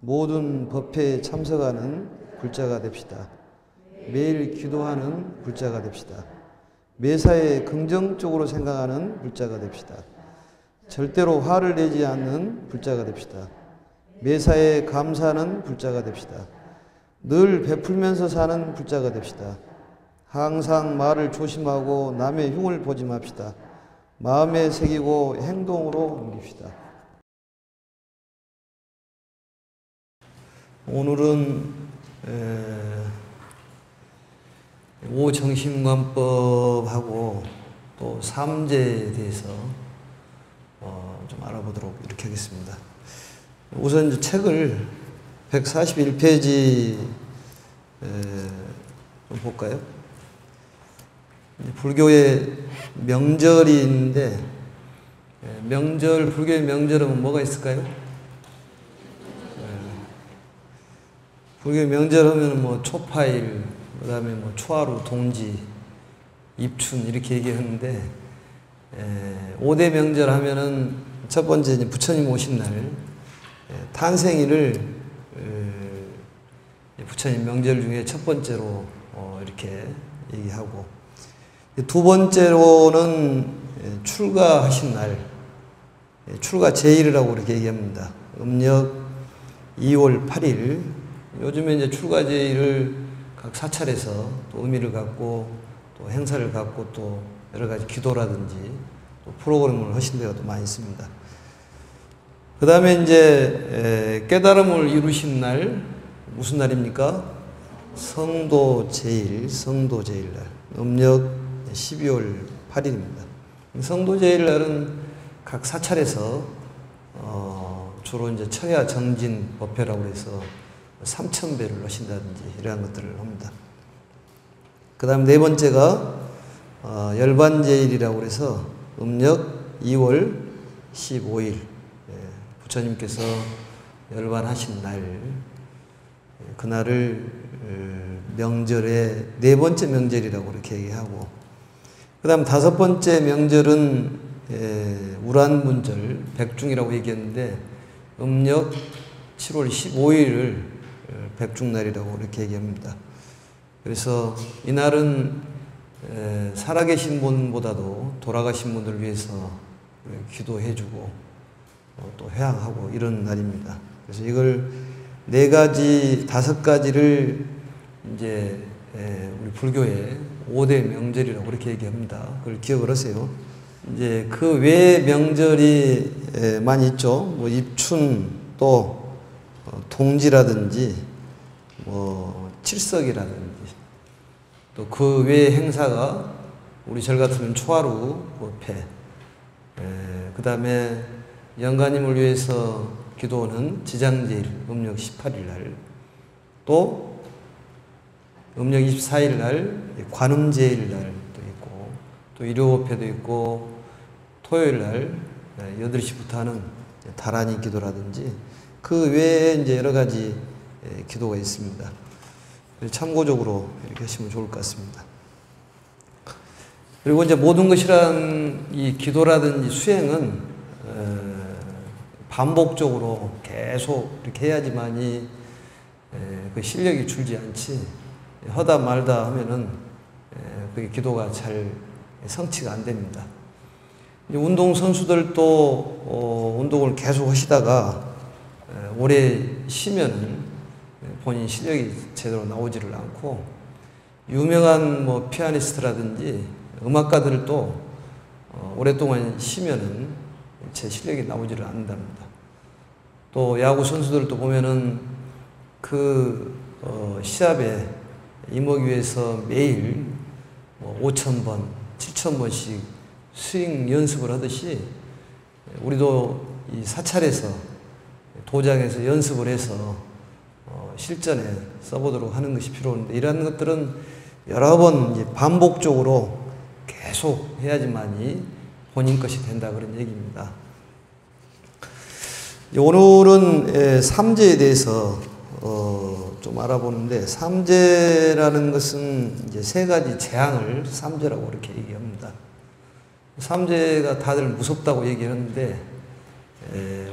모든 법회에 참석하는 불자가 됩시다. 매일 기도하는 불자가 됩시다. 매사에 긍정적으로 생각하는 불자가 됩시다. 절대로 화를 내지 않는 불자가 됩시다. 매사에 감사하는 불자가 됩시다. 늘 베풀면서 사는 불자가 됩시다. 항상 말을 조심하고 남의 흉을 보지 맙시다. 마음에 새기고 행동으로 옮깁시다. 오늘은 오정신관법하고 또 삼재에 대해서 좀 알아보도록 이렇게 하겠습니다. 우선 이제 책을 141페이지 좀 볼까요? 불교의 명절이 있는데 불교의 명절은 뭐가 있을까요? 불교의 명절 하면 뭐 초파일, 그 다음에 뭐 초하루, 동지, 입춘 이렇게 얘기하는데 5대 명절 하면은 첫 번째 이제 부처님 오신 날 탄생일을 부처님 명절 중에 첫 번째로 이렇게 얘기하고, 두 번째로는 출가하신 날, 출가 제일이라고 이렇게 얘기합니다. 음력 2월 8일. 요즘에 이제 출가 제일을 각 사찰에서 또 의미를 갖고 또 행사를 갖고 또 여러 가지 기도라든지 또 프로그램을 하신 데가 또 많이 있습니다. 그 다음에 이제 깨달음을 이루신 날, 무슨 날입니까? 성도 제일 날, 음력 12월 8일입니다. 성도 제일 날은 각 사찰에서 주로 이제 철야 정진 법회라고 해서 3,000배를 하신다든지 이러한 것들을 합니다. 그 다음 네 번째가 열반제일이라고 해서 음력 2월 15일 부처님께서 열반하신 날, 그날을 명절의 네 번째 명절이라고 이렇게 얘기하고, 그 다음 다섯 번째 명절은 우란문절, 백중이라고 얘기했는데 음력 7월 15일을 백중날이라고 이렇게 얘기합니다. 그래서 이날은 살아계신 분보다도 돌아가신 분들을 위해서 기도해주고 또 회향하고 이런 날입니다. 그래서 이걸 네 가지, 다섯 가지를 이제 우리 불교의 5대 명절이라고 그렇게 얘기합니다. 그걸 기억을 하세요. 이제 그 외의 명절이 많이 있죠. 뭐 입춘, 또 동지라든지 뭐 칠석이라든지, 또 그 외의 행사가 우리 절 같으면 초하루 법회, 그 다음에 영가님을 위해서 기도하는 지장제일 음력 18일 날, 또 음력 24일 날 관음제일 날도 있고, 또 일요법회도 있고, 토요일 날 8시부터 하는 다라니 기도라든지 그 외에 이제 여러 가지 기도가 있습니다. 참고적으로 이렇게 하시면 좋을 것 같습니다. 그리고 이제 모든 것이란 이 기도라든지 수행은 반복적으로 계속 이렇게 해야지만이 그 실력이 줄지 않지, 하다 말다 하면은 그게 기도가 잘 성취가 안 됩니다. 운동선수들도 운동을 계속 하시다가 오래 쉬면은 본인 실력이 제대로 나오지를 않고, 유명한 뭐 피아니스트라든지 음악가들도 오랫동안 쉬면은 제 실력이 나오지를 않는답니다. 또 야구 선수들도 보면은 그 시합에 임하기 위해서 매일 5,000번, 7,000번씩 스윙 연습을 하듯이 우리도 이 사찰에서 도장에서 연습을 해서 실전에 써보도록 하는 것이 필요한데, 이러한 것들은 여러 번 이제 반복적으로 계속 해야지만이 본인 것이 된다, 그런 얘기입니다. 오늘은 삼재에 대해서 좀 알아보는데, 삼재라는 것은 이제 세 가지 재앙을 삼재라고 이렇게 얘기합니다. 삼재가 다들 무섭다고 얘기하는데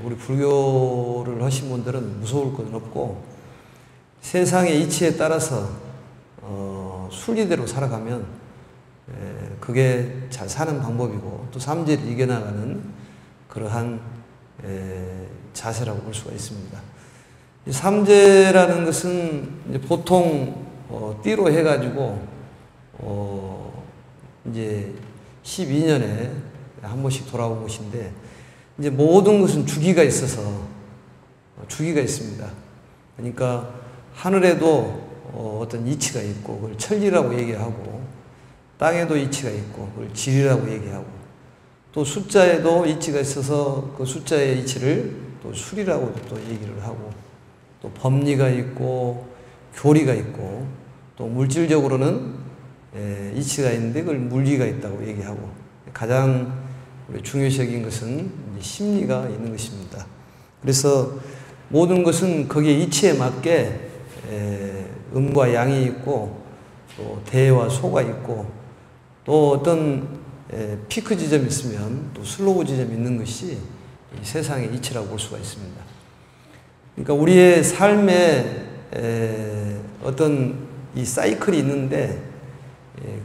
우리 불교를 하신 분들은 무서울 건 없고, 세상의 이치에 따라서 순리대로 살아가면 그게 잘 사는 방법이고, 또 삼재를 이겨나가는 그러한 자세라고 볼 수가 있습니다. 이 삼재라는 것은 이제 보통 띠로 해가지고 이제 12년에 한 번씩 돌아오는 것인데, 이제 모든 것은 주기가 있어서 주기가 있습니다. 그러니까 하늘에도 어떤 이치가 있고 그걸 천리라고 얘기하고, 땅에도 이치가 있고 그걸 질이라고 얘기하고, 또 숫자에도 이치가 있어서 그 숫자의 이치를 또 수리라고 또 얘기를 하고, 또 법리가 있고 교리가 있고, 또 물질적으로는 이치가 있는데 그걸 물리가 있다고 얘기하고, 가장 중요적인 것은 심리가 있는 것입니다. 그래서 모든 것은 거기에 이치에 맞게 음과 양이 있고, 또 대와 소가 있고, 또 어떤 피크 지점이 있으면 또 슬로우 지점이 있는 것이 이 세상의 이치라고 볼 수가 있습니다. 그러니까 우리의 삶에 어떤 이 사이클이 있는데,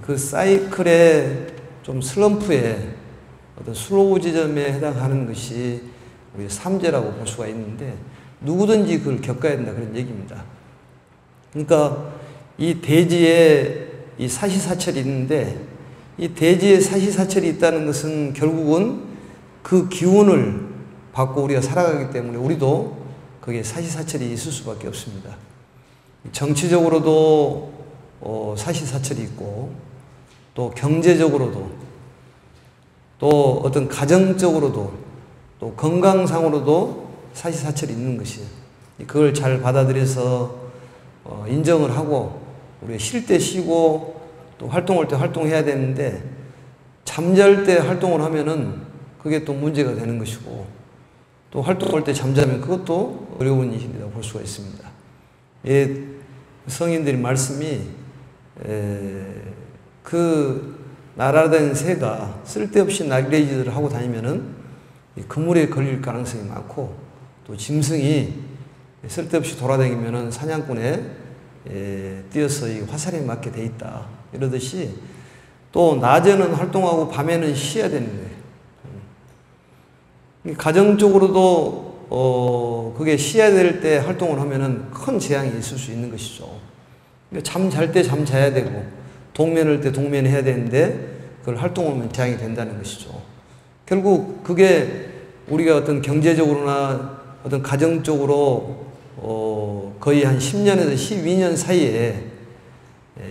그 사이클의 좀 슬럼프에 어떤 슬로우 지점에 해당하는 것이 우리 삼재라고 볼 수가 있는데, 누구든지 그걸 겪어야 된다 그런 얘기입니다. 그러니까 이 대지에 이 사시사철이 있는데, 이 대지에 사시사철이 있다는 것은 결국은 그 기운을 받고 우리가 살아가기 때문에 우리도 거기에 사시사철이 있을 수밖에 없습니다. 정치적으로도 사시사철이 있고, 또 경제적으로도, 또 어떤 가정적으로도, 또 건강상으로도 사시사철이 있는 것이에요. 그걸 잘 받아들여서 인정을 하고, 우리가 쉴 때 쉬고 또 활동할 때 활동해야 되는데, 잠잘 때 활동을 하면은 그게 또 문제가 되는 것이고, 또 활동할 때 잠자면 그것도 어려운 일이라고 볼 수가 있습니다. 예, 성인들이 말씀이 그 날아다니는 새가 쓸데없이 날개짓을 하고 다니면은 그물에 걸릴 가능성이 많고, 또 짐승이 쓸데없이 돌아다니면은 사냥꾼에 뛰어서 이 화살에 맞게 돼 있다 이러듯이, 또 낮에는 활동하고 밤에는 쉬어야 되는 거예요. 가정적으로도 그게 쉬어야 될 때 활동을 하면은 큰 재앙이 있을 수 있는 것이죠. 잠 잘 때 잠 자야 되고, 동면할 때 동면해야 되는데 그걸 활동하면 재앙이 된다는 것이죠. 결국 그게 우리가 어떤 경제적으로나 어떤 가정적으로 거의 한 10년에서 12년 사이에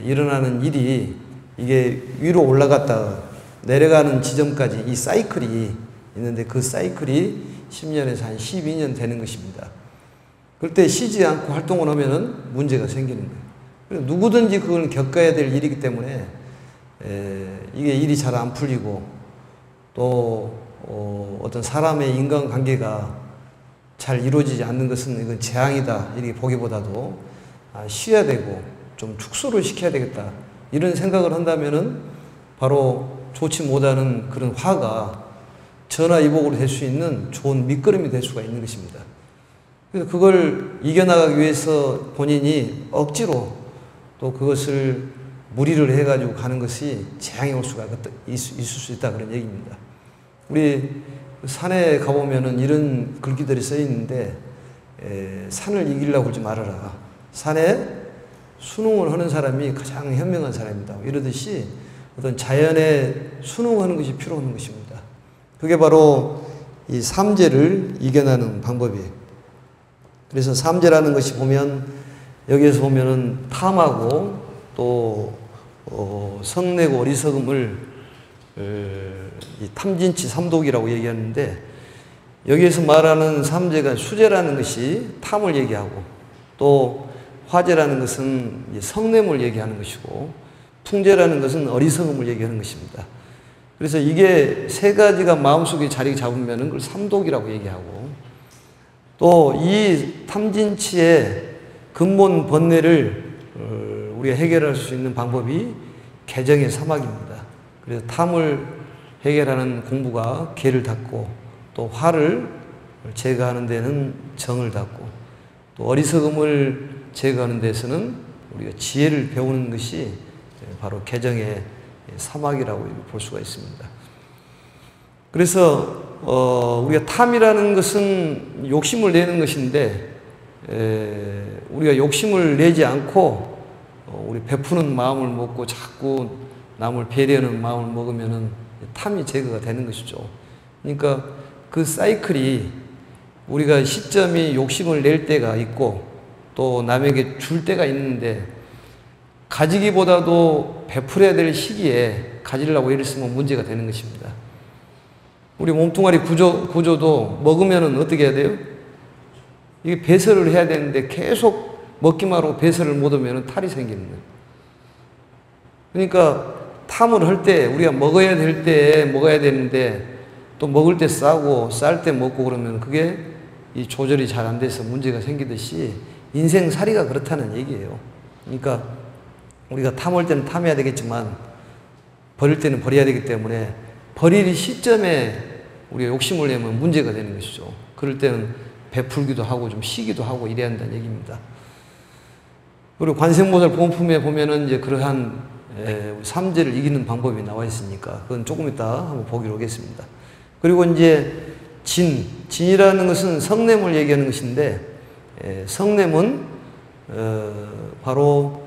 일어나는 일이, 이게 위로 올라갔다가 내려가는 지점까지 이 사이클이 있는데, 그 사이클이 10년에서 한 12년 되는 것입니다. 그럴 때 쉬지 않고 활동을 하면은 문제가 생기는 거예요. 그래서 누구든지 그걸 겪어야 될 일이기 때문에 이게 일이 잘 안 풀리고, 또 어떤 사람의 인간관계가 잘 이루어지지 않는 것은 이건 재앙이다 이렇게 보기보다도 쉬어야 되고 좀 축소를 시켜야 되겠다 이런 생각을 한다면은 바로 좋지 못하는 그런 화가 전화위복으로 될 수 있는 좋은 밑거름이 될 수가 있는 것입니다. 그래서 그걸 이겨나가기 위해서 본인이 억지로 또 그것을 무리를 해가지고 가는 것이 재앙이 올 수가 있을 수 있다 그런 얘기입니다. 우리 산에 가보면은 이런 글귀들이 써 있는데, 산을 이기려고 그러지 말아라. 산에 순응을 하는 사람이 가장 현명한 사람이다. 이러듯이 어떤 자연에 순응하는 것이 필요한 것입니다. 그게 바로 이 삼재를 이겨나는 방법이에요. 그래서 삼재라는 것이 보면, 여기에서 보면은 탐하고 또 성내고 어리석음을 이 탐진치 삼독이라고 얘기하는데, 여기에서 말하는 삼재가 수재라는 것이 탐을 얘기하고, 또 화재라는 것은 성냄을 얘기하는 것이고, 풍재라는 것은 어리석음을 얘기하는 것입니다. 그래서 이게 세 가지가 마음속에 자리 잡으면 그걸 삼독이라고 얘기하고, 또 이 탐진치의 근본 번뇌를 우리가 해결할 수 있는 방법이 개정의 사막입니다. 그래서 탐을 해결하는 공부가 개를 닫고, 또 화를 제거하는 데는 정을 닦고, 또 어리석음을 제거하는 데서는 우리가 지혜를 배우는 것이 바로 개정의 사막이라고 볼 수가 있습니다. 그래서 우리가 탐이라는 것은 욕심을 내는 것인데, 우리가 욕심을 내지 않고 우리 베푸는 마음을 먹고 자꾸 남을 배려하는 마음을 먹으면은 탐이 제거가 되는 것이죠. 그러니까 그 사이클이, 우리가 시점이 욕심을 낼 때가 있고 또 남에게 줄 때가 있는데, 가지기보다도 베풀어야 될 시기에 가지려고 애를 쓰면 문제가 되는 것입니다. 우리 몸뚱아리 구조도 먹으면은 어떻게 해야 돼요? 이게 배설을 해야 되는데 계속 먹기만 하고 배설을 못 하면 탈이 생기는 거예요. 그러니까 탐을 할 때 우리가 먹어야 될 때 먹어야 되는데, 또 먹을 때 싸고 쌀 때 먹고 그러면 그게 이 조절이 잘 안 돼서 문제가 생기듯이 인생살이가 그렇다는 얘기예요. 그러니까 우리가 탐할 때는 탐해야 되겠지만 버릴 때는 버려야 되기 때문에, 버릴 시점에 우리가 욕심을 내면 문제가 되는 것이죠. 그럴 때는 베풀기도 하고 좀 쉬기도 하고 이래야 한다는 얘기입니다. 그리고 관세음보살 보험품에 보면은 이제 그러한 삼재를 이기는 방법이 나와 있으니까 그건 조금 이따 한번 보기로 하겠습니다. 그리고 이제 진이라는 것은 성냄을 얘기하는 것인데, 성냄은 바로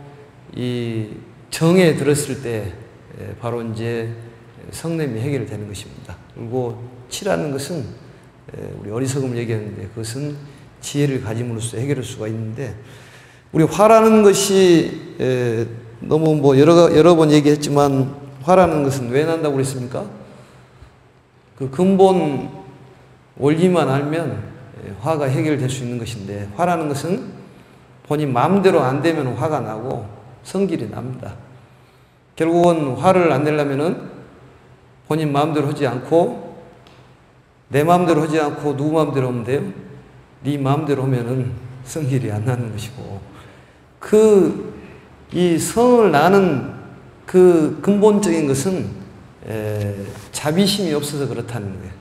이 정에 들었을 때 바로 이제 성냄이 해결되는 것입니다. 그리고 치라는 것은 우리 어리석음을 얘기하는데, 그것은 지혜를 가짐으로써 해결할 수가 있는데, 우리 화라는 것이 너무 뭐 여러 번 얘기했지만, 화라는 것은 왜 난다고 그랬습니까? 그 근본 원리만 알면 화가 해결될 수 있는 것인데, 화라는 것은 본인 마음대로 안 되면 화가 나고 성질이 납니다. 결국은 화를 안 내려면은 본인 마음대로 하지 않고, 내 마음대로 하지 않고 누구 마음대로 하면 돼요? 네 마음대로 하면은 성질이 안 나는 것이고, 이 성을 나는 그 근본적인 것은 자비심이 없어서 그렇다는 거예요.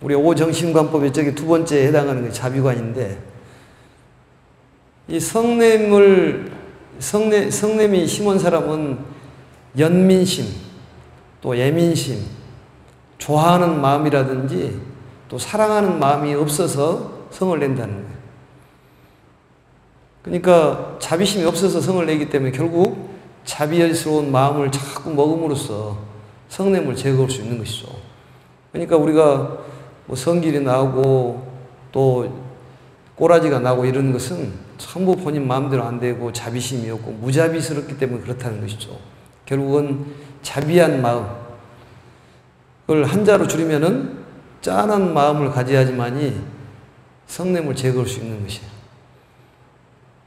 우리 오정신관법의 저기 두 번째에 해당하는 게 자비관인데, 이 성냄이 심한 사람은 연민심, 또 예민심, 좋아하는 마음이라든지 또 사랑하는 마음이 없어서 성을 낸다는 거예요. 그러니까 자비심이 없어서 성을 내기 때문에 결국 자비스러운 마음을 자꾸 먹음으로써 성냄을 제거할 수 있는 것이죠. 그러니까 우리가 뭐 성질이 나고 또 꼬라지가 나고 이런 것은 전부 본인 마음대로 안 되고 자비심이 없고 무자비스럽기 때문에 그렇다는 것이죠. 결국은 자비한 마음, 그걸 한자로 줄이면은 짠한 마음을 가져야지만이 성냄을 제거할 수 있는 것이에요.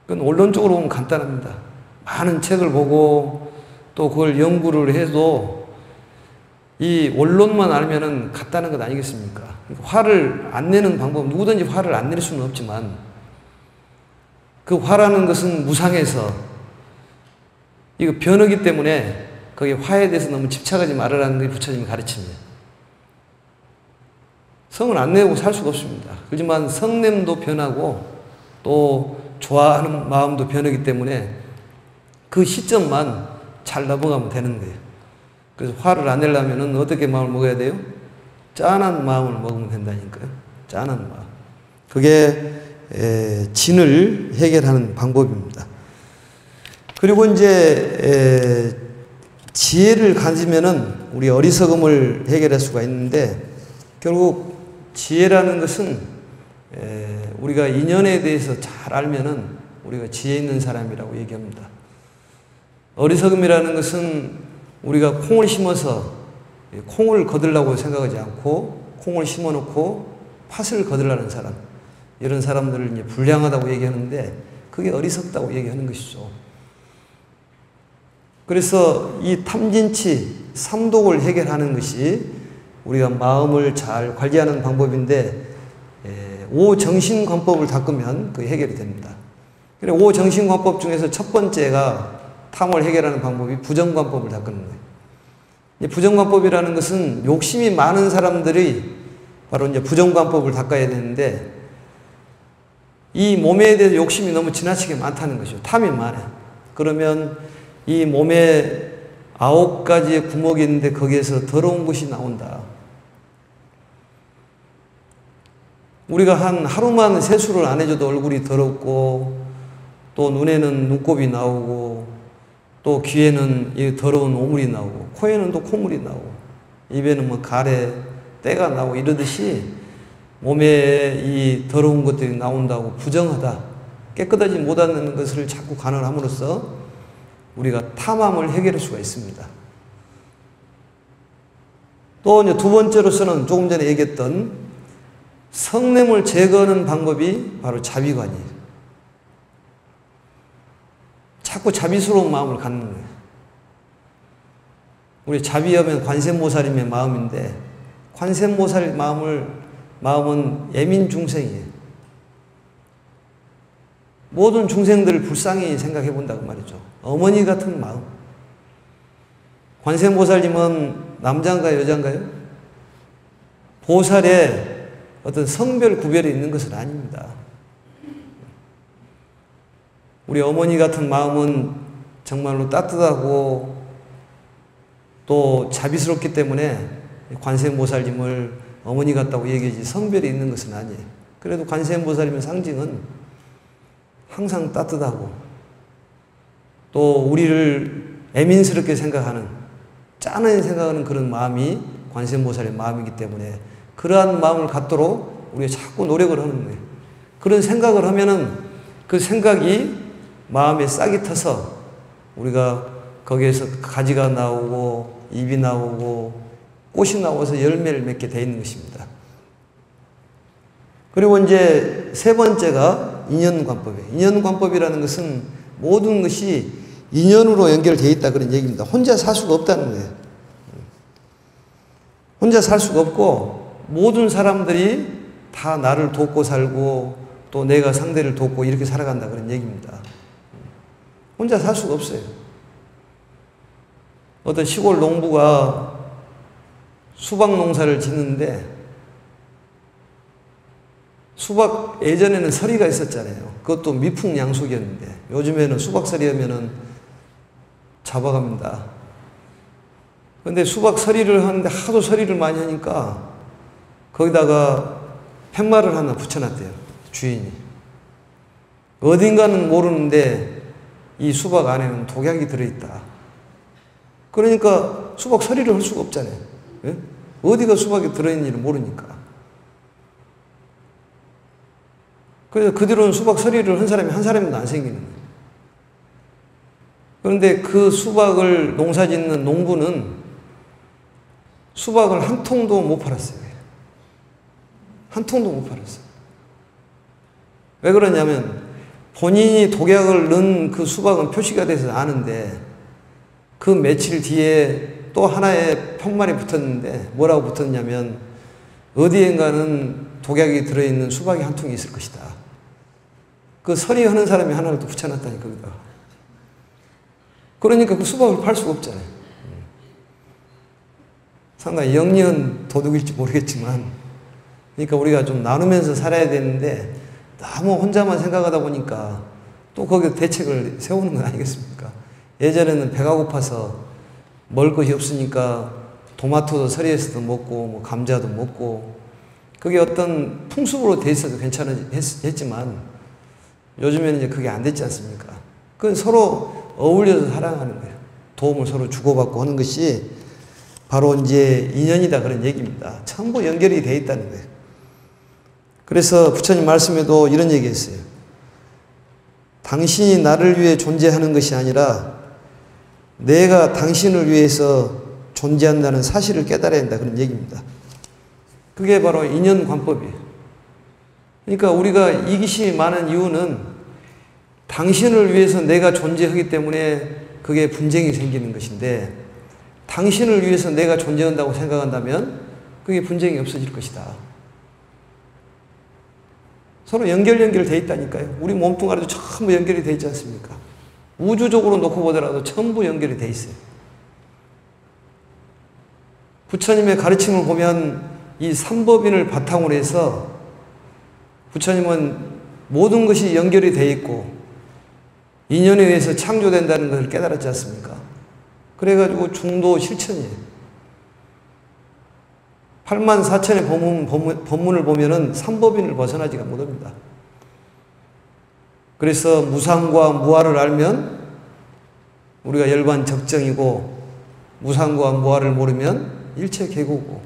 그건 원론적으로 보면 간단합니다. 많은 책을 보고 또 그걸 연구를 해도 이 원론만 알면은 같다는 것 아니겠습니까? 화를 안 내는 방법, 누구든지 화를 안 낼 수는 없지만, 그 화라는 것은 무상해서 이거 변하기 때문에 거기 화에 대해서 너무 집착하지 말으라는 게 부처님의 가르침이에요. 성을 안 내고 살 수가 없습니다. 그렇지만 성냄도 변하고 또 좋아하는 마음도 변하기 때문에 그 시점만 잘 넘어가면 되는 거예요. 그래서 화를 안 내려면 어떻게 마음을 먹어야 돼요? 짠한 마음을 먹으면 된다니까요. 짠한 마음. 그게 진을 해결하는 방법입니다. 그리고 이제 지혜를 가지면은 우리 어리석음을 해결할 수가 있는데, 결국 지혜라는 것은 우리가 인연에 대해서 잘 알면은 우리가 지혜 있는 사람이라고 얘기합니다. 어리석음이라는 것은 우리가 콩을 심어서 콩을 거두려고 생각하지 않고 콩을 심어놓고 팥을 거두려는 사람, 이런 사람들을 이제 불량하다고 얘기하는데, 그게 어리석다고 얘기하는 것이죠. 그래서 이 탐진치, 삼독을 해결하는 것이 우리가 마음을 잘 관리하는 방법인데, 오정신관법을 닦으면 그게 해결이 됩니다. 그래, 오정신관법 중에서 첫 번째가 탐을 해결하는 방법이 부정관법을 닦는 거예요. 부정관법이라는 것은 욕심이 많은 사람들이 바로 이제 부정관법을 닦아야 되는데, 이 몸에 대해서 욕심이 너무 지나치게 많다는 것이죠. 탐이 많아요. 그러면 이 몸에 9가지의 구멍이 있는데 거기에서 더러운 것이 나온다. 우리가 하루만 세수를 안 해줘도 얼굴이 더럽고, 또 눈에는 눈곱이 나오고, 또 귀에는 이 더러운 오물이 나오고, 코에는 또 콧물이 나오고, 입에는 뭐 가래, 때가 나오고 이러듯이 몸에 이 더러운 것들이 나온다고 부정하다. 깨끗하지 못하는 것을 자꾸 간언함으로써 우리가 탐함을 해결할 수가 있습니다. 또 이제 두 번째로서는 조금 전에 얘기했던 성냄을 제거하는 방법이 바로 자비관이에요. 자꾸 자비스러운 마음을 갖는 거예요. 우리 자비하면 관세음보살님의 마음인데, 관세음보살 마음은 예민 중생이에요. 모든 중생들을 불쌍히 생각해 본다고 말이죠. 어머니 같은 마음. 관세음보살님은 남자인가요, 여자인가요? 보살에 어떤 성별 구별이 있는 것은 아닙니다. 우리 어머니 같은 마음은 정말로 따뜻하고 또 자비스럽기 때문에 관세음보살님을 어머니 같다고 얘기하지 성별이 있는 것은 아니에요. 그래도 관세음보살님의 상징은 항상 따뜻하고 또 우리를 애민스럽게 생각하는, 짠하게 생각하는 그런 마음이 관세음보살의 마음이기 때문에 그러한 마음을 갖도록 우리가 자꾸 노력을 하는 거예요. 그런 생각을 하면은 그 생각이 마음에 싹이 터서 우리가 거기에서 가지가 나오고 잎이 나오고 꽃이 나와서 열매를 맺게 되어 있는 것입니다. 그리고 이제 세 번째가 인연관법이에요. 인연관법이라는 것은 모든 것이 인연으로 연결되어 있다 그런 얘기입니다. 혼자 살 수가 없다는 거예요. 혼자 살 수가 없고 모든 사람들이 다 나를 돕고 살고 또 내가 상대를 돕고 이렇게 살아간다 그런 얘기입니다. 혼자 살 수가 없어요. 어떤 시골 농부가 수박 농사를 짓는데 수박 예전에는 서리가 있었잖아요. 그것도 미풍양속이었는데 요즘에는 수박 서리 하면은 잡아갑니다. 근데 수박 서리를 하는데 하도 서리를 많이 하니까 거기다가 팻말을 하나 붙여놨대요. 주인이. 어딘가는 모르는데 이 수박 안에는 독약이 들어있다. 그러니까 수박 서리를 할 수가 없잖아요. 예? 어디가 수박이 들어있는지를 모르니까. 그래서 그 뒤로는 수박 서리를 한 사람이 한 사람도 안 생기는 거예요. 그런데 그 수박을 농사 짓는 농부는 수박을 한 통도 못 팔았어요. 한 통도 못 팔았어요. 왜 그러냐면 본인이 독약을 넣은 그 수박은 표시가 돼서 아는데 그 며칠 뒤에 또 하나의 팻말이 붙었는데 뭐라고 붙었냐면 어디엔가는 독약이 들어있는 수박이 한 통이 있을 것이다. 그 서리하는 사람이 하나를 또 붙여놨다니 거기다가. 그러니까 그 수박을 팔 수가 없잖아요. 상당히 영리한 도둑일지 모르겠지만 그러니까 우리가 좀 나누면서 살아야 되는데 너무 혼자만 생각하다 보니까 또 거기에 대책을 세우는 건 아니겠습니까? 예전에는 배가 고파서 먹을 것이 없으니까 토마토도 서리에서도 먹고 뭐 감자도 먹고 그게 어떤 풍습으로 돼 있어도 괜찮았지만 요즘에는 이제 그게 안 됐지 않습니까? 그건 서로 어울려서 살아가는 거예요. 도움을 서로 주고받고 하는 것이 바로 이제 인연이다 그런 얘기입니다. 전부 연결이 돼 있다는 거예요. 그래서 부처님 말씀에도 이런 얘기 했어요. 당신이 나를 위해 존재하는 것이 아니라 내가 당신을 위해서 존재한다는 사실을 깨달아야 한다 그런 얘기입니다. 그게 바로 인연관법이에요. 그러니까 우리가 이기심이 많은 이유는 당신을 위해서 내가 존재하기 때문에 그게 분쟁이 생기는 것인데 당신을 위해서 내가 존재한다고 생각한다면 그게 분쟁이 없어질 것이다. 서로 연결돼 있다니까요. 우리 몸뚱아리도 전부 연결이 돼 있지 않습니까? 우주적으로 놓고 보더라도 전부 연결이 돼 있어요. 부처님의 가르침을 보면 이 삼법인을 바탕으로 해서 부처님은 모든 것이 연결이 되어 있고 인연에 의해서 창조된다는 것을 깨달았지 않습니까? 그래가지고 중도 실천이에요. 84,000의 법문을 보면은 삼법인을 벗어나지가 못합니다. 그래서 무상과 무아를 알면 우리가 열반 적정이고, 무상과 무아를 모르면 일체 계고고,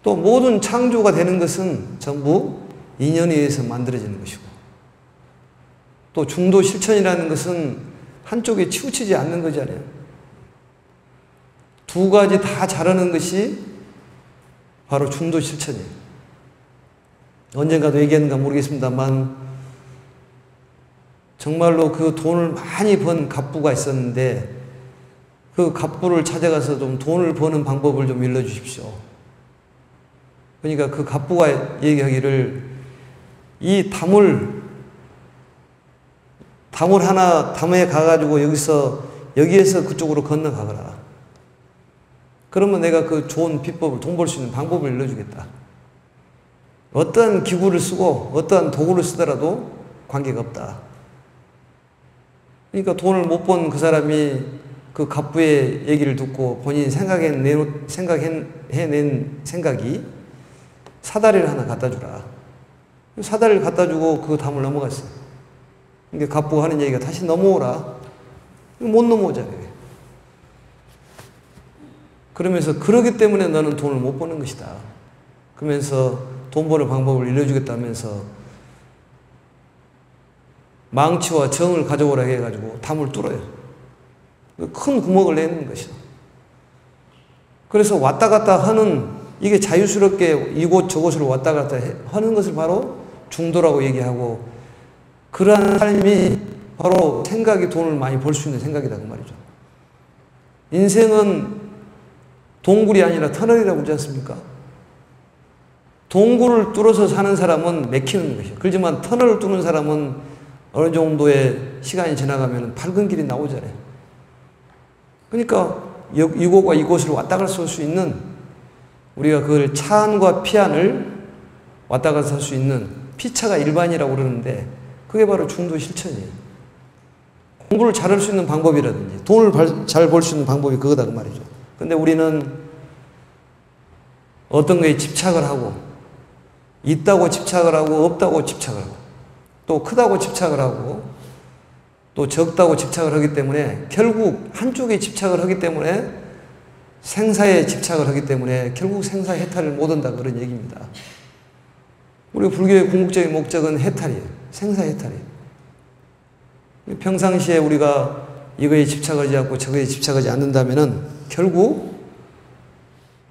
또 모든 창조가 되는 것은 전부 인연에 의해서 만들어지는 것이고, 또 중도 실천이라는 것은 한쪽에 치우치지 않는 거잖아요. 두 가지 다 잘하는 것이 바로 중도 실천이에요. 언젠가도 얘기했는가 모르겠습니다만, 정말로 그 돈을 많이 번 갑부가 있었는데 그 갑부를 찾아가서 좀 돈을 버는 방법을 좀 일러주십시오. 그러니까 그 갑부가 얘기하기를, 이 담을 하나 담에 가가지고 여기에서 그쪽으로 건너가거라. 그러면 내가 그 좋은 비법을, 돈 벌 수 있는 방법을 일러주겠다. 어떠한 기구를 쓰고 어떠한 도구를 쓰더라도 관계가 없다. 그러니까 돈을 못 번 그 사람이 그 갑부의 얘기를 듣고 본인이 생각해낸 생각이 사다리를 하나 갖다 주라. 사다리를 갖다 주고 그 담을 넘어갔어. 그러니까 갑부가 하는 얘기가 다시 넘어오라. 못 넘어오잖아요. 그러면서 그러기 때문에 너는 돈을 못 버는 것이다. 그러면서 돈 버는 방법을 일러주겠다면서 망치와 정을 가져오라 해가지고 담을 뚫어요. 큰 구멍을 내는 것이다. 그래서 왔다 갔다 하는, 이게 자유스럽게 이곳 저곳으로 왔다 갔다 하는 것을 바로 중도라고 얘기하고, 그러한 삶이 바로 생각이 돈을 많이 벌 수 있는 생각이다 그 말이죠. 인생은 동굴이 아니라 터널이라고 그러지 않습니까? 동굴을 뚫어서 사는 사람은 맥히는 것이죠. 그렇지만 터널을 뚫는 사람은 어느 정도의 시간이 지나가면 밝은 길이 나오잖아요. 그러니까 이곳과 이곳으로 왔다 갔다 할 수 있는, 우리가 그걸 차안과 피안을 왔다 갔다 할 수 있는, 피차가 일반이라고 그러는데 그게 바로 중도 실천이에요. 공부를 잘할 수 있는 방법이라든지 돈을 잘 벌 수 있는 방법이 그거다 그 말이죠. 근데 우리는 어떤 거에 집착을 하고, 있다고 집착을 하고, 없다고 집착을 하고, 또 크다고 집착을 하고, 또 적다고 집착을 하기 때문에, 결국 한쪽에 집착을 하기 때문에, 생사에 집착을 하기 때문에 결국 생사 해탈을 못 한다 그런 얘기입니다. 우리 불교의 궁극적인 목적은 해탈이에요. 생사 해탈이에요. 평상시에 우리가 이거에 집착하지 않고 저거에 집착하지 않는다면은 결국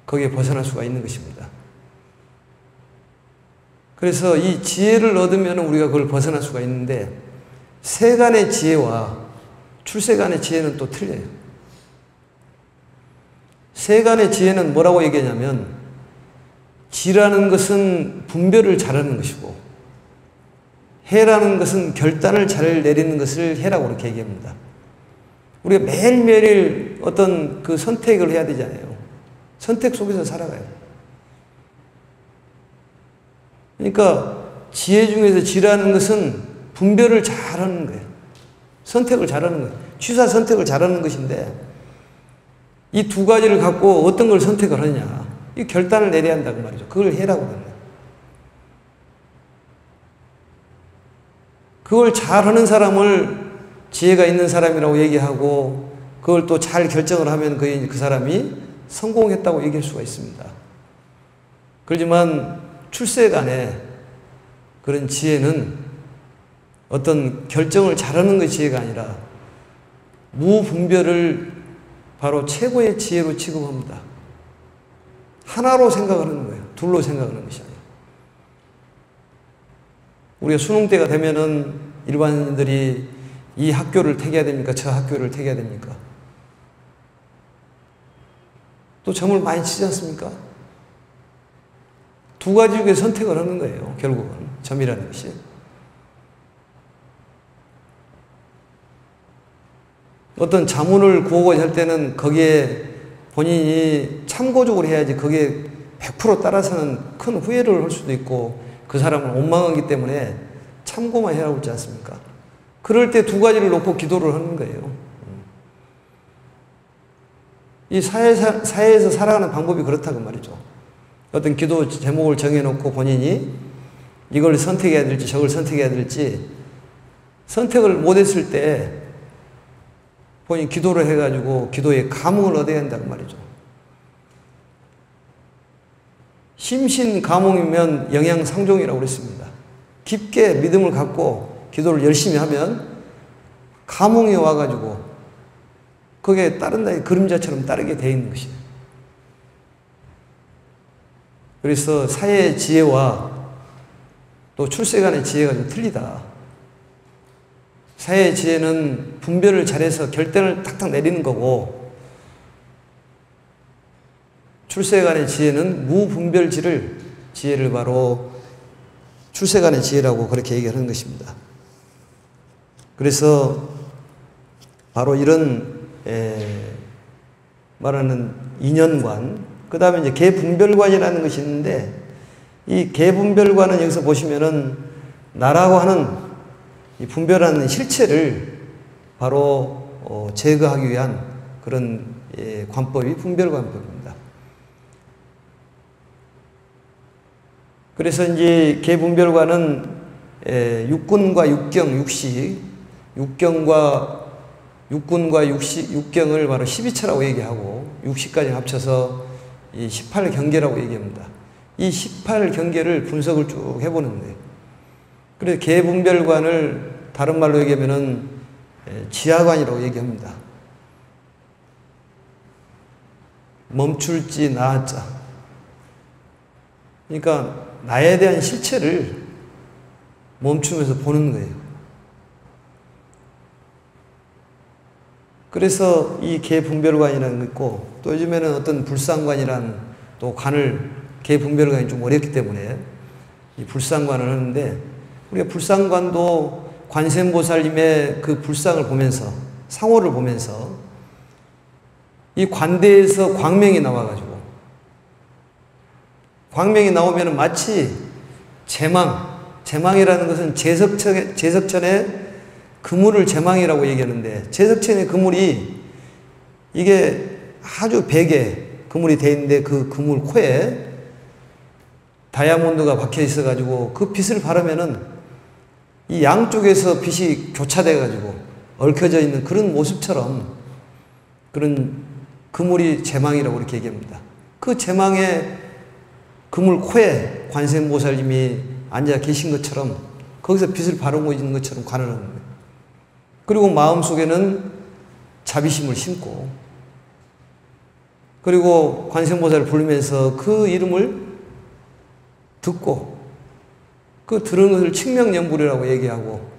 거기에 벗어날 수가 있는 것입니다. 그래서 이 지혜를 얻으면 우리가 그걸 벗어날 수가 있는데, 세간의 지혜와 출세간의 지혜는 또 틀려요. 세간의 지혜는 뭐라고 얘기하냐면, 지라는 것은 분별을 잘하는 것이고, 해라는 것은 결단을 잘 내리는 것을 해라고 그렇게 얘기합니다. 우리가 매일매일 어떤 그 선택을 해야 되잖아요. 선택 속에서 살아가요. 그러니까 지혜 중에서 지라는 것은 분별을 잘하는 거예요. 선택을 잘하는 거예요. 취사 선택을 잘하는 것인데, 이 두 가지를 갖고 어떤 걸 선택을 하느냐, 이 결단을 내려야 한다고 말이죠. 그걸 해라고 하는 거예요. 그걸 잘하는 사람을 지혜가 있는 사람이라고 얘기하고, 그걸 또 잘 결정을 하면 그 사람이 성공했다고 얘기할 수가 있습니다. 그렇지만 출세간에 그런 지혜는 어떤 결정을 잘하는 그 지혜가 아니라 무분별을 바로 최고의 지혜로 취급합니다. 하나로 생각하는 거예요. 둘로 생각하는 것이 아니에요. 우리가 수능 때가 되면은 일반인들이 이 학교를 택해야 됩니까? 저 학교를 택해야 됩니까? 또 점을 많이 치지 않습니까? 두 가지 중에 선택을 하는 거예요. 결국은 점이라는 것이. 어떤 자문을 구하고자 할 때는 거기에 본인이 참고적으로 해야지 그게 100% 따라서는 큰 후회를 할 수도 있고 그 사람을 원망하기 때문에 참고만 해야 하지 않습니까? 그럴 때 두 가지를 놓고 기도를 하는 거예요. 이 사회에서 살아가는 방법이 그렇다고 말이죠. 어떤 기도 제목을 정해놓고 본인이 이걸 선택해야 될지 저걸 선택해야 될지 선택을 못했을 때 본인이 기도를 해가지고 기도의 감흥을 얻어야 한다고 말이죠. 심신감흥이면 영양상종이라고 그랬습니다. 깊게 믿음을 갖고 기도를 열심히 하면 감흥이 와가지고 그게 다른 그림자처럼 따르게 돼 있는 것이에요. 그래서 사회의 지혜와 또 출세간의 지혜가 좀 틀리다. 사회의 지혜는 분별을 잘해서 결단을 탁탁 내리는 거고 출세간의 지혜는 지혜를 바로 출세간의 지혜라고 그렇게 얘기하는 것입니다. 그래서 바로 이런 말하는 인연관, 그 다음에 이제 개분별관이라는 것이 있는데 이 개분별관은 여기서 보시면은 나라고 하는 이 분별하는 실체를 바로 제거하기 위한 그런 관법이 분별관법입니다. 그래서 이제 개분별관은 육군과 육경, 육군과 육경을 바로 12처라고 얘기하고 60까지 합쳐서 이 18경계라고 얘기합니다. 이 18경계를 분석을 쭉 해보는 거예요. 그래서 개분별관을 다른 말로 얘기하면은 지하관이라고 얘기합니다. 멈출지 나아자. 그러니까 나에 대한 실체를 멈추면서 보는 거예요. 그래서 이 개분별관이라는 게 있고 또 요즘에는 어떤 불상관이라는 또 관을 개분별관이 좀 어렵기 때문에 이 불상관을 하는데 우리가 불상관도 관세음보살님의 그 불상을 보면서 상호를 보면서 이 관대에서 광명이 나와가지고 광명이 나오면 마치 제망이라는 것은 제석천의 그물을 제망이라고 얘기하는데 제석천의 그물이 이게 아주 베개 그물이 돼 있는데 그 그물 코에 다이아몬드가 박혀 있어 가지고 그 빛을 바르면은 이 양쪽에서 빛이 교차돼 가지고 얽혀져 있는 그런 모습처럼 그런 그물이 제망이라고 이렇게 얘기합니다. 그 제망의 그물 코에 관세음보살님이 앉아 계신 것처럼 거기서 빛을 바르고 있는 것처럼 관을 하는 거예요. 그리고 마음속에는 자비심을 심고 그리고 관세음보살을 부르면서 그 이름을 듣고 그 들은 것을 칭명연불이라고 얘기하고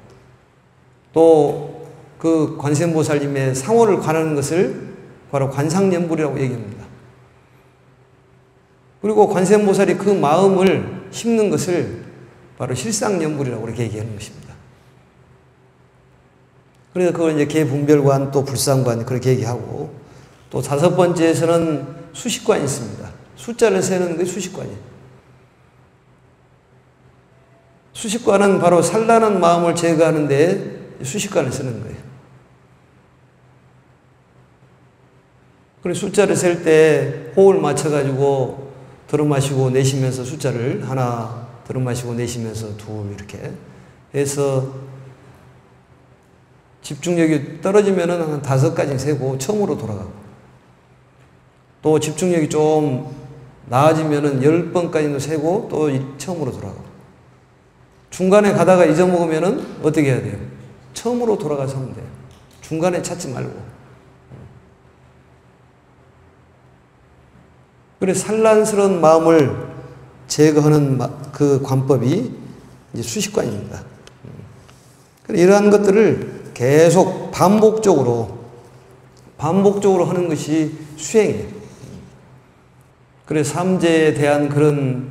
또 그 관세음보살님의 상호를 관하는 것을 바로 관상연불이라고 얘기합니다. 그리고 관세음보살이 그 마음을 심는 것을 바로 실상연불이라고 이렇게 얘기하는 것입니다. 그래서 그걸 이제 개분별관 또 불상관 그렇게 얘기하고 또 다섯 번째에서는 수식관이 있습니다. 숫자를 세는 게 수식관이에요. 수식관은 바로 산란한 마음을 제거하는 데 수식관을 쓰는 거예요. 그래서 숫자를 셀 때 호흡을 맞춰가지고 들어마시고 내쉬면서 숫자를 하나 들어마시고 내쉬면서 둘 이렇게 해서 집중력이 떨어지면은 한 5까지 세고 처음으로 돌아가고 또 집중력이 좀 나아지면은 10번까지도 세고 또 처음으로 돌아가고 중간에 가다가 잊어먹으면은 어떻게 해야 돼요? 처음으로 돌아가서 하면 돼요. 중간에 찾지 말고. 그래서 산란스러운 마음을 제거하는 그 관법이 이제 수식관입니다. 이러한 것들을 계속 반복적으로 하는 것이 수행이에요. 그래서 삼재에 대한 그런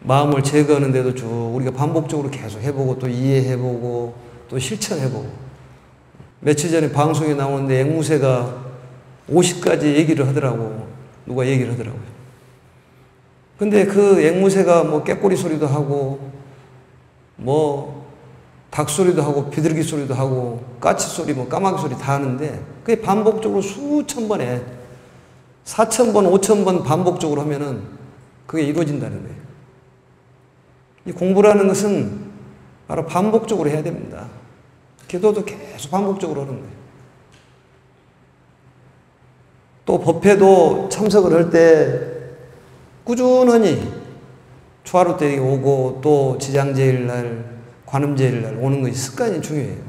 마음을 제거하는데도 쭉 우리가 반복적으로 계속 해보고 또 이해해보고 또 실천해보고 며칠 전에 방송에 나오는데 앵무새가 50가지 얘기를 하더라고. 누가 얘기를 하더라고요. 근데 그 앵무새가 뭐 깨꼬리 소리도 하고 뭐 닭 소리도 하고 비둘기 소리도 하고 까치 소리 뭐 까마귀 소리 다 하는데 그게 반복적으로 수천 번에 4,000번 5,000번 반복적으로 하면은 그게 이루어진다는 거예요. 이 공부라는 것은 바로 반복적으로 해야 됩니다. 기도도 계속 반복적으로 하는 거예요. 또 법회도 참석을 할 때 꾸준히 초하루 때 오고 또 지장제일날, 관음제일날 오는 것이 습관이 중요해요.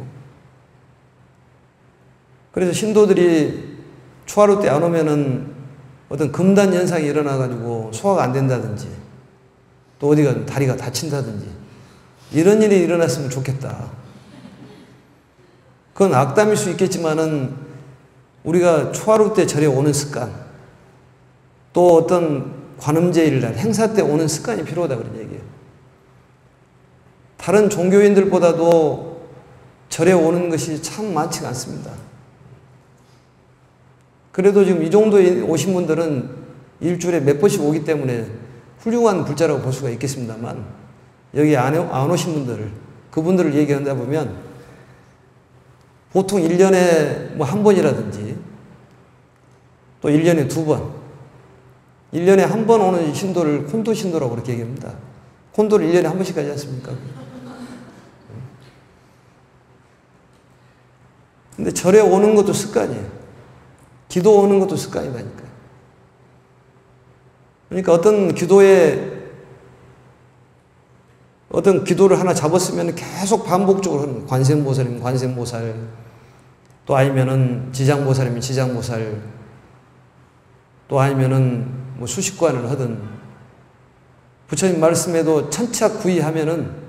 그래서 신도들이 초하루 때 안 오면은 어떤 금단 현상이 일어나가지고 소화가 안 된다든지 또 어디가 다리가 다친다든지 이런 일이 일어났으면 좋겠다. 그건 악담일 수 있겠지만은 우리가 초하루 때 절에 오는 습관 또 어떤 관음제일날 행사 때 오는 습관이 필요하다 그런 얘기예요. 다른 종교인들보다도 절에 오는 것이 참 많지가 않습니다. 그래도 지금 이 정도에 오신 분들은 일주일에 몇 번씩 오기 때문에 훌륭한 불자라고 볼 수가 있겠습니다만 여기 안 오신 분들 그분들을 얘기한다 보면 보통 1년에 뭐 한 번이라든지 또 1년에 2번 1년에 한 번 오는 신도를 콘도 신도라고 그렇게 얘기합니다. 콘도를 1년에 한 번씩 하지 않습니까? 근데 절에 오는 것도 습관이에요. 기도 오는 것도 습관이다니까요. 그러니까 어떤 기도를 하나 잡았으면 계속 반복적으로 하는 거예요. 관세음보살이면 관세음보살, 또 아니면은 지장보살이면 지장보살, 또 아니면은 뭐 수식관을 하든 부처님 말씀에도 천착구이하면은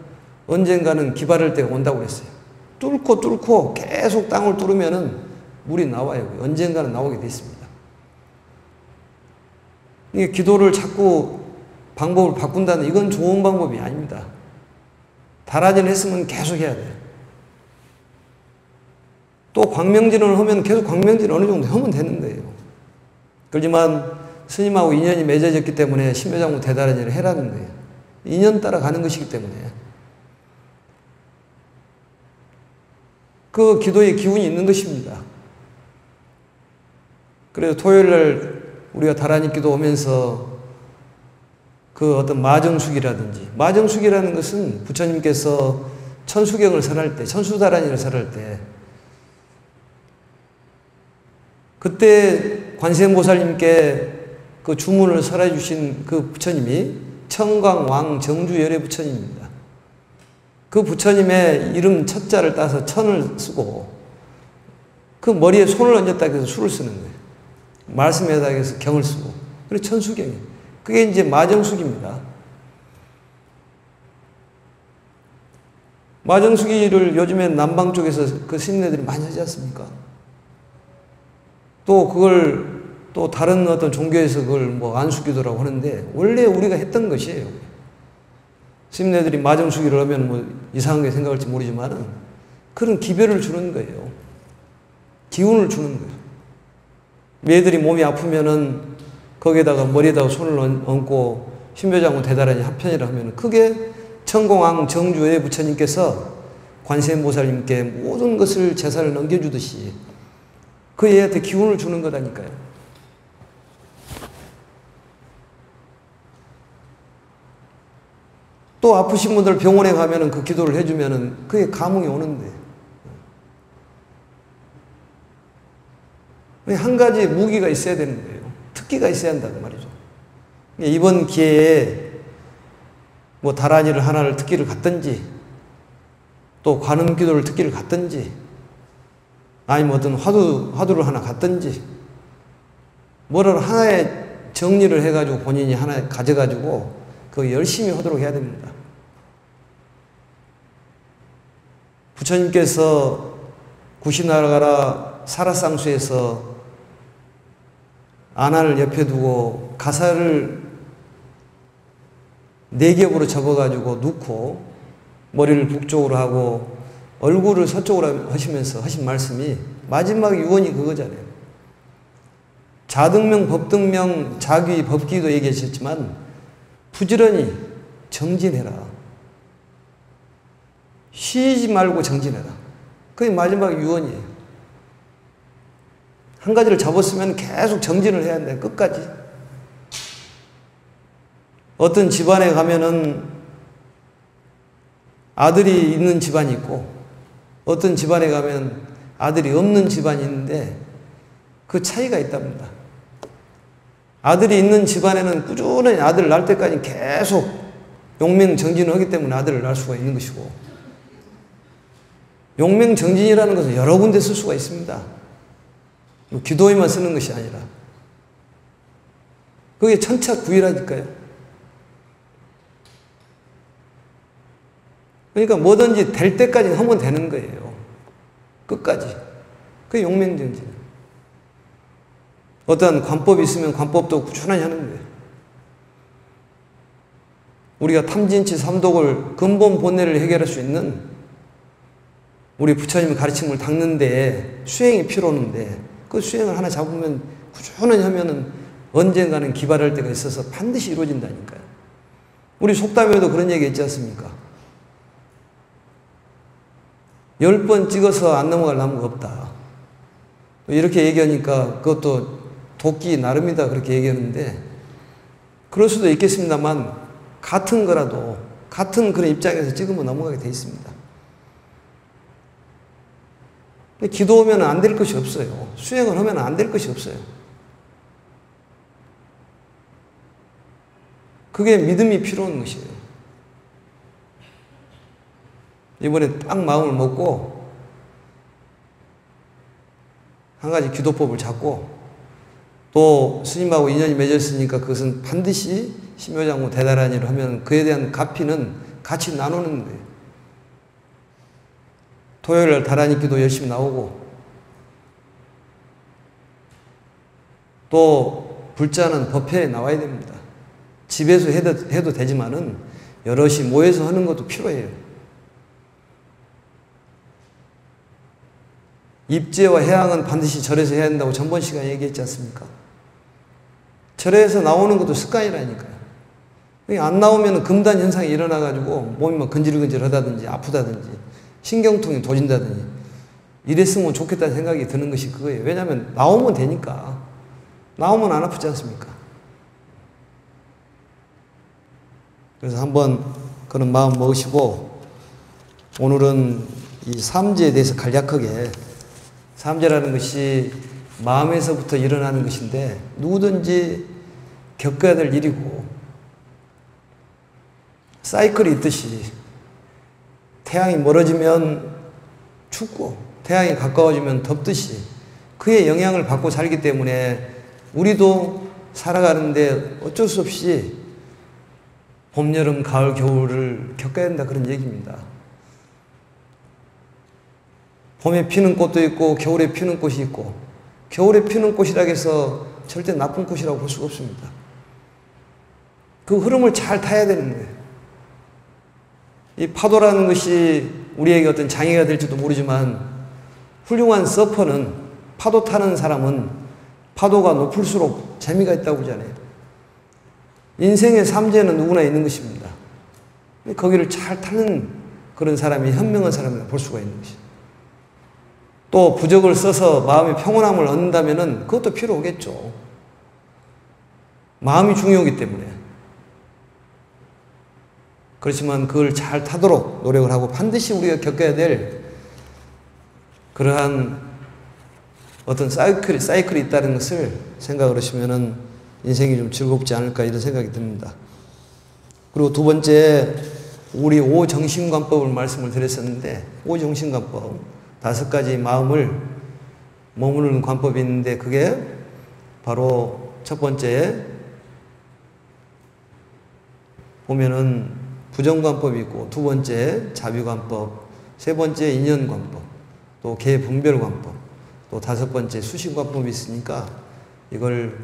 언젠가는 기발할 때가 온다고 그랬어요. 뚫고 계속 땅을 뚫으면은 물이 나와요. 언젠가는 나오게 돼 있습니다. 이게 기도를 자꾸 방법을 바꾼다는 이건 좋은 방법이 아닙니다. 다라진 했으면 계속 해야 돼요. 또 광명진을 하면 계속 광명진 어느 정도 하면 되는 거예요. 그렇지만 스님하고 인연이 맺어졌기 때문에 신묘장구 대다라진을 해라는 거예요. 인연 따라 가는 것이기 때문에. 그 기도에 기운이 있는 것입니다. 그래서 토요일날 우리가 다라니 기도 오면서 그 어떤 마정숙이라든지 마정숙이라는 것은 부처님께서 천수경을 설할 때 천수다라니를 설할 때 그때 관세음보살님께 그 주문을 설해 주신 그 부처님이 청광왕 정주열의 부처님입니다. 그 부처님의 이름 첫자를 따서 천을 쓰고 그 머리에 손을 얹었다 해서 수를 쓰는 거예요. 말씀에다 해서 경을 쓰고 그래서 천수경이에요. 그게 이제 마정숙입니다. 마정숙이를 요즘엔 남방 쪽에서 그 스님네들이 많이 하지 않습니까? 또 그걸 또 다른 어떤 종교에서 그걸 뭐 안수기도라고 하는데 원래 우리가 했던 것이에요. 스님네들이 마정숙이를 하면 뭐 이상하게 생각할지 모르지만은 그런 기별을 주는 거예요. 기운을 주는 거예요. 매들이 몸이 아프면은 거기에다가 머리에다가 손을 얹고 신묘장구 대다라니 합편이라 하면 그게 천공왕 정주의 부처님께서 관세음보살님께 모든 것을 제사를 넘겨주듯이 그 애한테 기운을 주는 거다니까요. 또 아프신 분들 병원에 가면은 그 기도를 해주면은 그게 감흥이 오는데 한 가지 무기가 있어야 되는 거예요. 특기가 있어야 한다는 말이죠. 이번 기회에 뭐 다라니를 하나를 특기를 갖든지 또 관음 기도를 특기를 갖든지 아니면 어떤 화두를 하나 갖든지 뭐를 하나의 정리를 해가지고 본인이 하나 가져가지고 그 열심히 하도록 해야 됩니다. 부처님께서 구시나가라 사라상수에서 아난을 옆에 두고 가사를 4겹으로 접어가지고 눕고 머리를 북쪽으로 하고 얼굴을 서쪽으로 하시면서 하신 말씀이 마지막 유언이 그거잖아요. 자등명, 법등명, 자귀, 법기도 얘기하셨지만 부지런히 정진해라. 쉬지 말고 정진해라. 그게 마지막 유언이에요. 한 가지를 잡았으면 계속 정진을 해야 한다. 끝까지. 어떤 집안에 가면은 아들이 있는 집안이 있고 어떤 집안에 가면 아들이 없는 집안이 있는데 그 차이가 있답니다. 아들이 있는 집안에는 꾸준히 아들 낳을 때까지 계속 용맹정진을 하기 때문에 아들을 낳을 수가 있는 것이고, 용맹정진이라는 것은 여러 군데 쓸 수가 있습니다. 기도에만 쓰는 것이 아니라 그게 천차구이라니까요. 그러니까 뭐든지 될 때까지 하면 되는 거예요. 끝까지. 그게 용맹정진. 어떠한 관법이 있으면 관법도 꾸준히 하는 거예요. 우리가 탐진치 삼독을 근본 본래를 해결할 수 있는 우리 부처님의 가르침을 닦는 데에 수행이 필요한데 그 수행을 하나 잡으면 꾸준히 하면은 언젠가는 기발할 때가 있어서 반드시 이루어진다니까요. 우리 속담에도 그런 얘기 있지 않습니까? 10번 찍어서 안 넘어갈 나무가 없다. 이렇게 얘기하니까 그것도 도끼 나름이다 그렇게 얘기하는데 그럴 수도 있겠습니다만 같은 거라도 같은 그런 입장에서 찍으면 넘어가게 돼 있습니다. 기도하면 안 될 것이 없어요. 수행을 하면 안 될 것이 없어요. 그게 믿음이 필요한 것이에요. 이번에 딱 마음을 먹고 한 가지 기도법을 잡고 또 스님하고 인연이 맺었으니까 그것은 반드시 심요장구 대단한이를 하면 그에 대한 가피는 같이 나누는 거예요. 토요일날 다란이 기도 열심히 나오고 또 불자는 법회에 나와야 됩니다. 집에서 해도 되지만은 여럿이 모여서 하는 것도 필요해요. 입제와 해양은 반드시 절에서 해야 한다고 전번 시간에 얘기했지 않습니까? 절에서 나오는 것도 습관이라니까요. 안 나오면 금단 현상이 일어나가지고 몸이 막 근질근질하다든지 아프다든지 신경통이 도진다든지 이랬으면 좋겠다는 생각이 드는 것이 그거예요. 왜냐하면 나오면 되니까. 나오면 안 아프지 않습니까? 그래서 한번 그런 마음 먹으시고 오늘은 이 삼재에 대해서 간략하게, 삼재라는 것이 마음에서부터 일어나는 것인데 누구든지 겪어야 될 일이고 사이클이 있듯이 태양이 멀어지면 춥고 태양이 가까워지면 덥듯이 그의 영향을 받고 살기 때문에 우리도 살아가는데 어쩔 수 없이 봄, 여름, 가을, 겨울을 겪어야 한다 그런 얘기입니다. 봄에 피는 꽃도 있고 겨울에 피는 꽃이 있고 겨울에 피는 꽃이라고 해서 절대 나쁜 꽃이라고 볼 수가 없습니다. 그 흐름을 잘 타야 되는 거예요. 이 파도라는 것이 우리에게 어떤 장애가 될지도 모르지만 훌륭한 서퍼는, 파도 타는 사람은 파도가 높을수록 재미가 있다고 하잖아요. 인생의 삼재는 누구나 있는 것입니다. 거기를 잘 타는 그런 사람이 현명한 사람이라고 볼 수가 있는 것이죠. 또 부적을 써서 마음의 평온함을 얻는다면 그것도 필요하겠죠. 마음이 중요하기 때문에. 그렇지만 그걸 잘 타도록 노력을 하고 반드시 우리가 겪어야 될 그러한 어떤 사이클이 있다는 것을 생각을 하시면은 인생이 좀 즐겁지 않을까 이런 생각이 듭니다. 그리고 두 번째, 우리 오정신관법을 말씀을 드렸었는데, 오정신관법 5가지 마음을 머무르는 관법이 있는데 그게 바로 첫 번째 보면은 부정관법이 있고, 두 번째 자비관법, 세 번째 인연관법, 또 개분별관법, 또 5번째 수신관법이 있으니까 이걸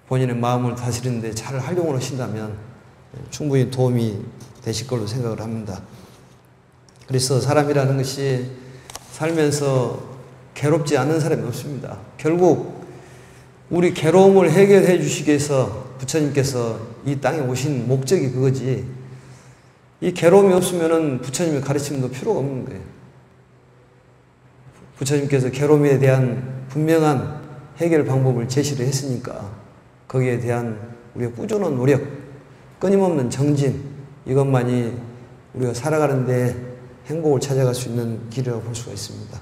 본인의 마음을 다스리는데 잘 활용을 하신다면 충분히 도움이 되실 걸로 생각을 합니다. 그래서 사람이라는 것이 살면서 괴롭지 않은 사람이 없습니다. 결국 우리 괴로움을 해결해 주시기 위해서 부처님께서 이 땅에 오신 목적이 그거지. 이 괴로움이 없으면은 부처님의 가르침도 필요가 없는 거예요. 부처님께서 괴로움에 대한 분명한 해결 방법을 제시를 했으니까 거기에 대한 우리가 꾸준한 노력, 끊임없는 정진, 이것만이 우리가 살아가는데 행복을 찾아갈 수 있는 길이라고 볼 수가 있습니다.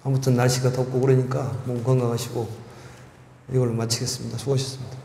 아무튼 날씨가 덥고 그러니까 몸 건강하시고 이걸로 마치겠습니다. 수고하셨습니다.